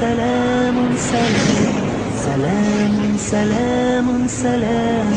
سلام سلام سلام سلام سلام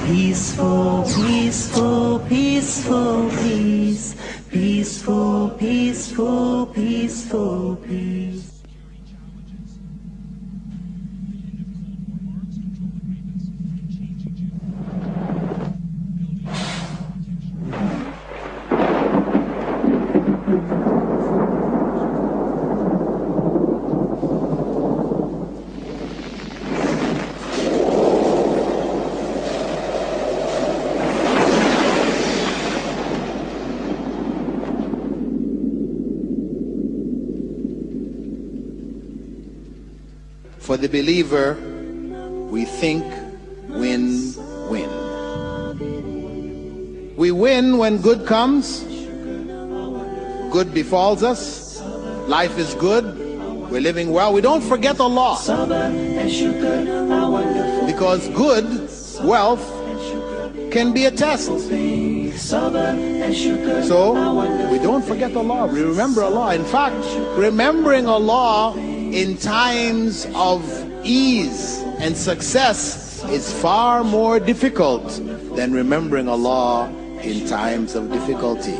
Peaceful, peaceful, peaceful, peace. Peaceful, peaceful, peaceful, peace. For the believer, we think, win, win. We win when good comes, good befalls us, life is good, we're living well. We don't forget Allah, because good wealth can be a test. So we don't forget Allah, we remember Allah. In fact, remembering Allah in times of ease and success is far more difficult than remembering Allah in times of difficulty.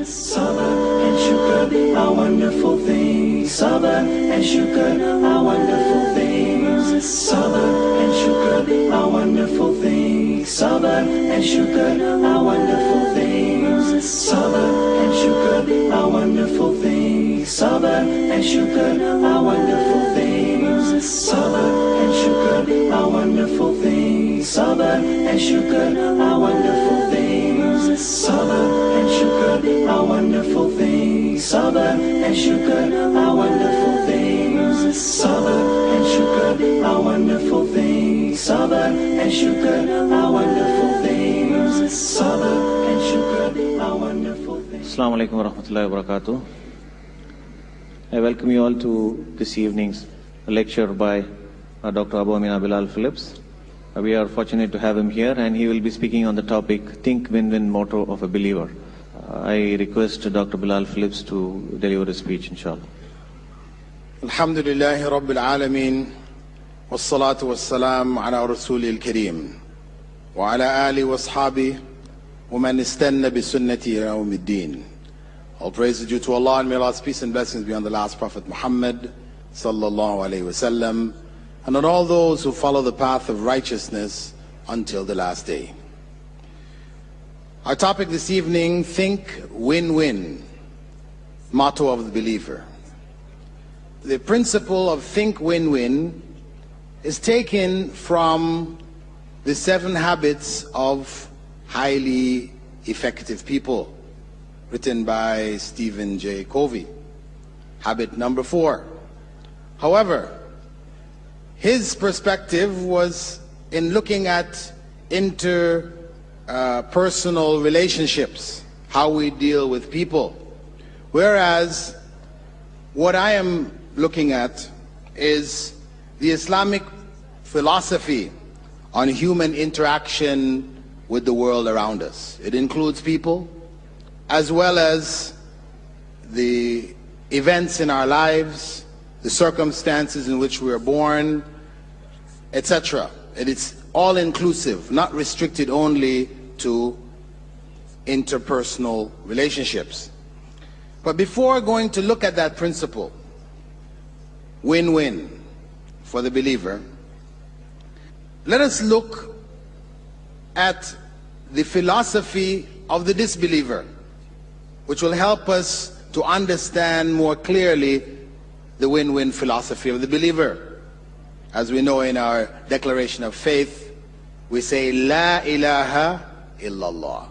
Sabr and shukr are wonderful things. Sabr and shukr are wonderful things. Sabr and shukr are wonderful things. Sabr and shukr are wonderful things. Sabr and shukr are wonderful things. Sabr and shukr are wonderful things. Sabr and shukr are wonderful things. Sabr and shukr are wonderful things. Sabr and shukr are wonderful things. Sabr and shukr are wonderful things. Sabr and shukr are wonderful things. Sabr and shukr are wonderful things. Sabr and shukr are wonderful things. Assalamu alaikum wa rahmatullahi wa barakatuh. I welcome you all to this evening's lecture by Dr. Abu Amina Bilal Phillips. We are fortunate to have him here, and he will be speaking on the topic, Think Win-Win Motto of a Believer. I request Dr. Bilal Phillips to deliver a speech, inshallah. Alhamdulillahi Rabbil Alameen, wassalatu wassalam ala Rasulil Kareem, wa ala ali wa ashabi, wa man istanna bi sunnati ila yawmiddin. All praise is due to Allah, and may Allah's peace and blessings be on the last Prophet Muhammad sallallahu alayhi wasallam, and on all those who follow the path of righteousness until the last day. Our topic this evening, Think Win-Win, motto of the believer. The principle of Think Win-Win is taken from the 7 habits of highly effective people, written by Stephen J. Covey. Habit number 4. However, his perspective was in looking at interpersonal relationships, how we deal with people. Whereas what I am looking at is the Islamic philosophy on human interaction with the world around us. It includes people, as well as the events in our lives, the circumstances in which we are born, etc. And it's all inclusive, not restricted only to interpersonal relationships. But before going to look at that principle, win-win for the believer, let us look at the philosophy of the disbeliever, which will help us to understand more clearly the win-win philosophy of the believer. As we know in our declaration of faith, we say, La ilaha illallah.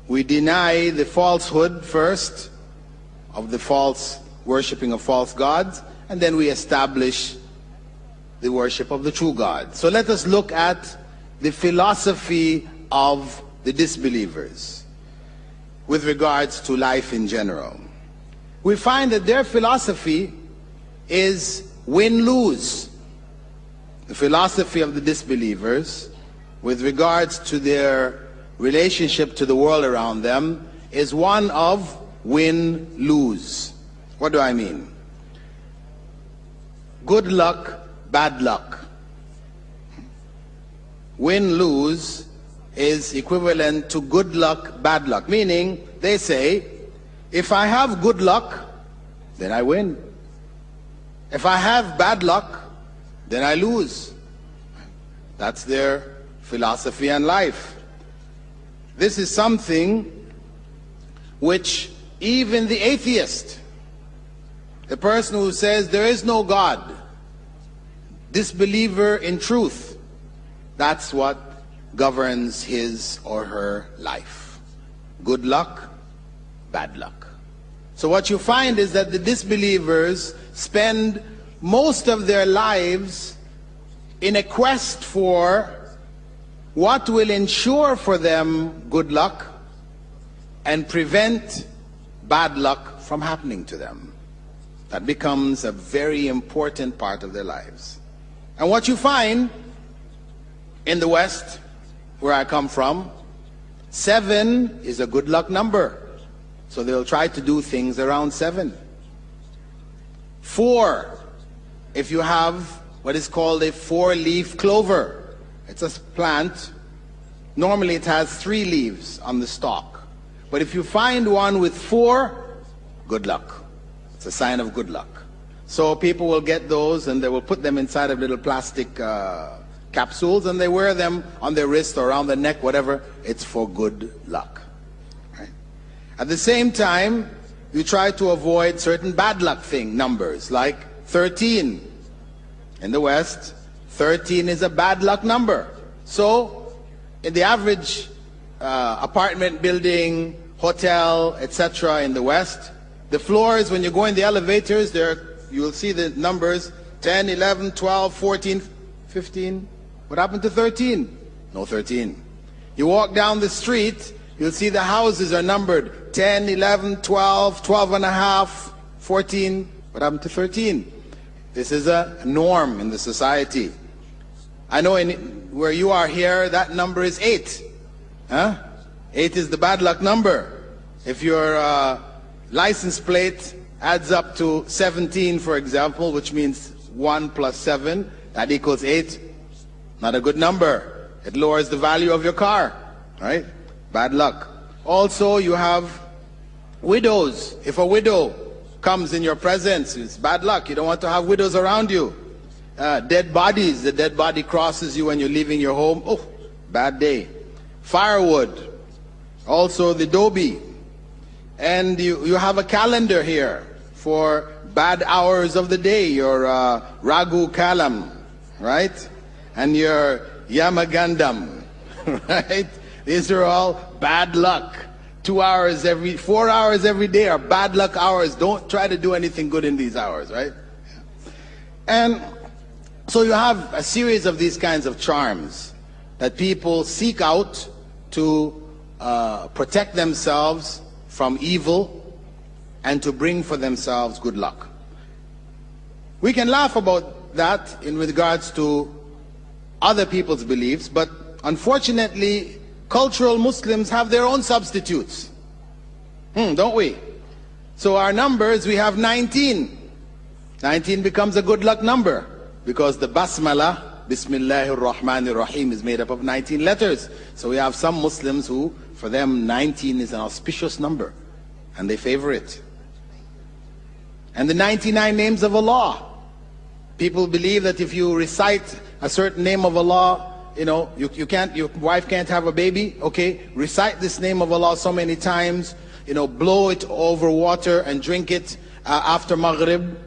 We deny the falsehood first of the false worshipping of false gods, and then we establish the worship of the true God. So let us look at the philosophy of the disbelievers with regards to life in general. We find that their philosophy is win-lose. The philosophy of the disbelievers with regards to their relationship to the world around them is one of win-lose. What do I mean? good luck, bad luck. Win, lose is equivalent to good luck, bad luck. Meaning, they say, if I have good luck, then I win. If I have bad luck, then I lose. That's their philosophy and life. This is something which even the atheist, the person who says there is no God, disbeliever in truth, that's what governs his or her life. Good luck, bad luck. So what you find is that the disbelievers spend most of their lives in a quest for what will ensure for them good luck and prevent bad luck from happening to them. That becomes a very important part of their lives. And what you find in the West, where I come from, 7 is a good luck number. So they'll try to do things around 7. 4, if you have what is called a 4-leaf clover. It's a plant. Normally it has 3 leaves on the stalk. But if you find one with 4, good luck. It's a sign of good luck. So people will get those and they will put them inside of little plastic capsules and they wear them on their wrist or around the neck, whatever. It's for good luck. Right? At the same time, you try to avoid certain bad luck numbers, like 13. In the West, 13 is a bad luck number. So, in the average apartment building, hotel, etc. in the West, the floors, when you go in the elevators, there you will see the numbers 10, 11, 12, 14, 15. What happened to 13? No 13. You walk down the street, you'll see the houses are numbered 10, 11, 12, 12 and a half, 14. What happened to 13? This is a norm in the society. I know where you are here, that number is 8. 8 is the bad luck number. If your license plate adds up to 17, for example, which means 1 plus 7, that equals 8. Not a good number. It lowers the value of your car, right? Bad luck. Also, you have widows. If a widow comes in your presence, it's bad luck. You don't want to have widows around you. Dead bodies. The dead body crosses you when you're leaving your home. Oh, bad day. Firewood. Also the Dobie. And you have a calendar here for bad hours of the day. Your Ragu Kalam, right? And your Yamagandam, right? These are all bad luck. 4 hours every day are bad luck hours. Don't try to do anything good in these hours, right? And so you have a series of these kinds of charms that people seek out to protect themselves from evil and to bring for themselves good luck. We can laugh about that in regards to other people's beliefs, but unfortunately, cultural Muslims have their own substitutes. Don't we? So our numbers, we have 19. 19 becomes a good luck number because the Basmala, Bismillahir Rahmanir Rahim, is made up of 19 letters. So we have some Muslims who, for them, 19 is an auspicious number and they favor it. And the 99 names of Allah. People believe that if you recite a certain name of Allah, your wife can't have a baby. Okay, recite this name of Allah so many times, blow it over water and drink it after Maghrib,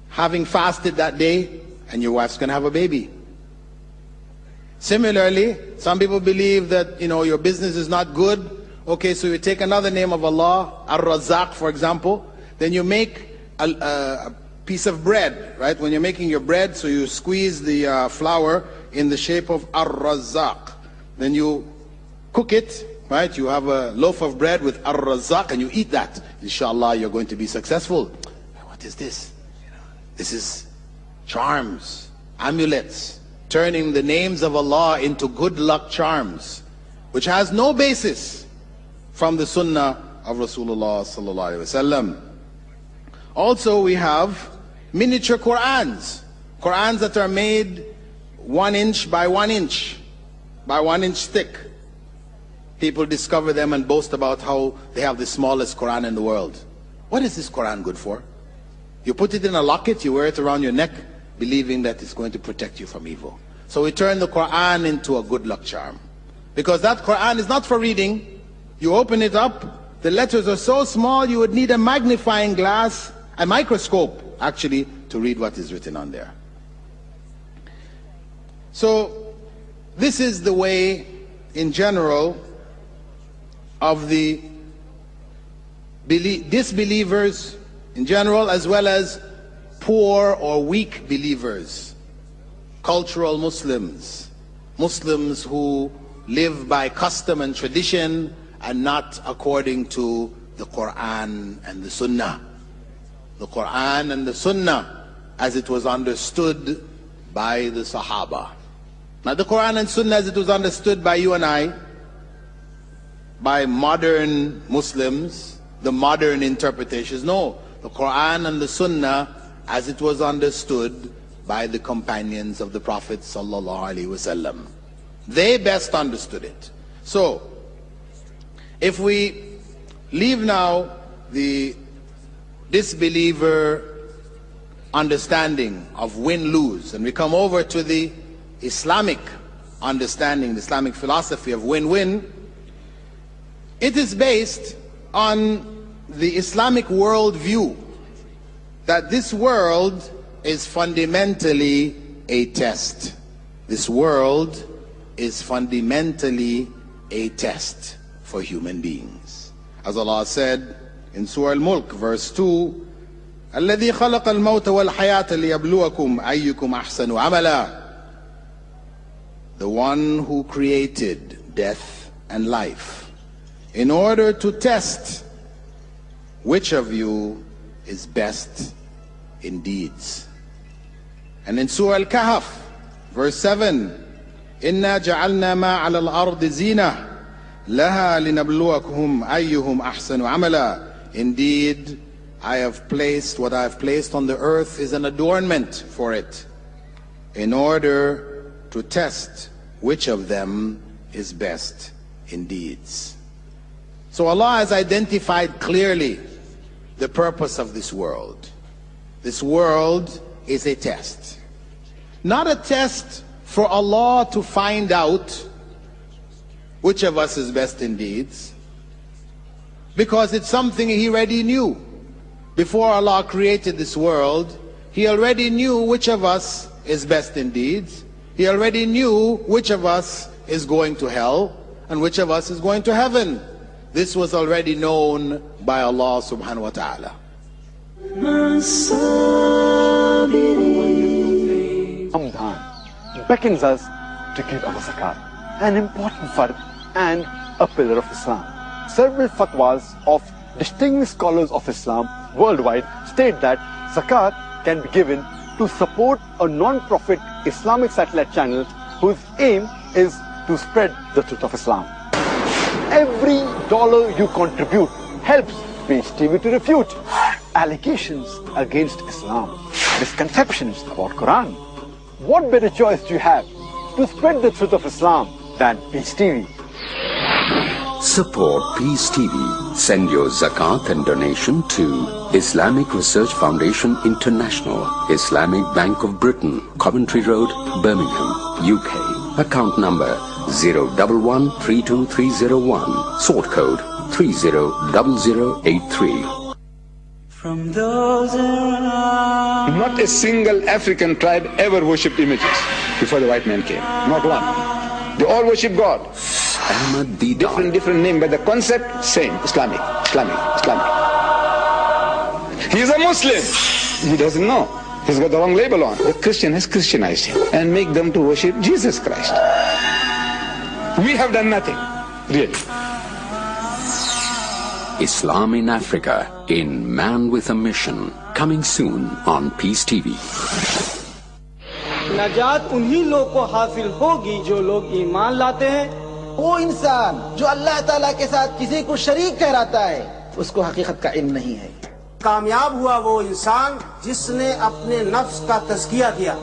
having fasted that day, and your wife's gonna have a baby. Similarly, some people believe that, your business is not good. Okay, so you take another name of Allah, Ar-Razzaq, for example, then you make a piece of bread, right? When you're making your bread, so you squeeze the flour in the shape of Ar-Razzaq. Then you cook it, right? You have a loaf of bread with Ar-Razzaq and you eat that. Inshallah, you're going to be successful. What is this? This is charms, amulets, turning the names of Allah into good luck charms, which has no basis from the Sunnah of Rasulullah sallallahu alaihi wasallam. Also, we have miniature Qur'ans. Qur'ans that are made 1 inch by 1 inch, by 1 inch thick. People discover them and boast about how they have the smallest Quran in the world. What is this Quran good for? You put it in a locket, you wear it around your neck, believing that it's going to protect you from evil. So we turn the Quran into a good luck charm. Because that Quran is not for reading. You open it up, the letters are so small you would need a magnifying glass, a microscope actually, to read what is written on there. So this is the way in general of the disbelievers in general, as well as poor or weak believers, cultural Muslims, Muslims who live by custom and tradition and not according to the Quran and the Sunnah. The Quran and the Sunnah as it was understood by the Sahaba. Not the Quran and Sunnah as it was understood by you and I, by modern Muslims, the modern interpretations. No, the Quran and the Sunnah as it was understood by the companions of the Prophet sallallahu alaihi wasallam. They best understood it. So, if we leave now the disbeliever understanding of win-lose and we come over to the Islamic understanding, the Islamic philosophy of win-win, it is based on the Islamic worldview that this world is fundamentally a test. This world is fundamentally a test for human beings. As Allah said in Surah Al-Mulk, verse 2, الذي خلق الموت والحياة ليبلوكم أيكم أحسن عملا. The one who created death and life in order to test which of you is best in deeds. And in Surah Al-Kahf, verse 7, إِنَّا جَعَلْنَا مَا عَلَى الْأَرْضِ زِينَةً لَهَا لِنَبْلُوَكُمْ أَيُّهُمْ أَحْسَنُ عَمَلًا. Indeed, I have placed, what I have placed on the earth is an adornment for it, in order to test which of them is best in deeds. So Allah has identified clearly the purpose of this world. This world is a test. Not a test for Allah to find out which of us is best in deeds, because it's something He already knew. Before Allah created this world, He already knew which of us is best in deeds. He already knew which of us is going to hell and which of us is going to heaven. This was already known by Allah subhanahu wa ta'ala. Ramadan beckons us to give our zakat, an important fard and a pillar of Islam. Several fatwas of distinguished scholars of Islam worldwide state that zakat can be given to support a non-profit Islamic satellite channel whose aim is to spread the truth of Islam. Every dollar you contribute helps Peace TV to refute allegations against Islam, misconceptions about Quran. What better choice do you have to spread the truth of Islam than Peace TV? Support Peace TV. Send your zakat and donation to Islamic Research Foundation International, Islamic Bank of Britain, Coventry Road, Birmingham, UK. Account number 011-32301. Sort code 300083. From those around. Not a single African tribe ever worshipped images before the white man came. Not one. They all worship God. Ahmad Didan. Different name, but the concept same. Islamic. He is a Muslim. He doesn't know. He's got the wrong label on. The Christian has Christianized him and make them to worship Jesus Christ. We have done nothing, really. Islam in Africa, in Man with a Mission. Coming soon on Peace TV. नजात उन्हीं लोग को हासिल होगी जो लोग ईमान लाते हैं। वो इंसान जो अल्लाह ताला के साथ किसी को शरीक ठहराता है, उसको हकीकत का इल्म नहीं है। कामयाब हुआ वो इंसान जिसने अपने नफ्स का तज़किया किया।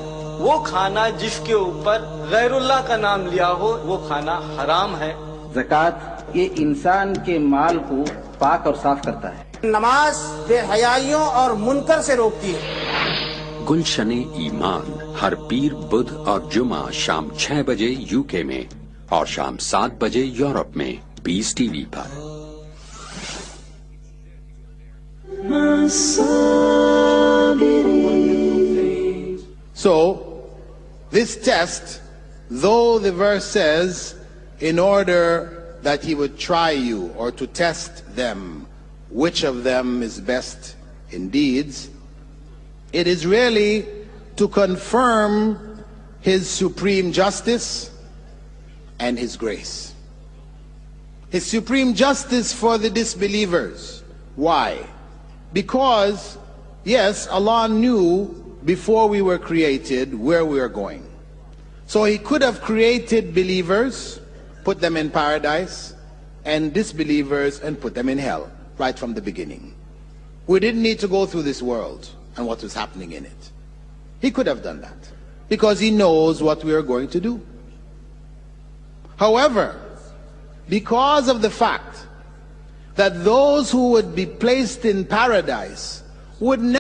वो खाना जिसके ऊपर गैरुल्लाह का नाम लिया हो वो खाना हराम है। ज़कात ये इंसान के माल को पाक और साफ करता है। नमाज बेहयाइयों और मुनकर से रोकती है। गुलशने ईमान हर पीर, बुध और जुमा शाम 6 बजे यूके में और शाम 7 बजे यूरोप में पीस टीवी पर। So, this test, though the verse says, in order that he would try you or to test them, which of them is best in deeds, it is really to confirm his supreme justice and his grace. His supreme justice for the disbelievers. Why? Because, yes, Allah knew before we were created where we were going. So he could have created believers, put them in paradise, and disbelievers and put them in hell right from the beginning. We didn't need to go through this world and what was happening in it. He could have done that because he knows what we are going to do. However, because of the fact that those who would be placed in paradise would never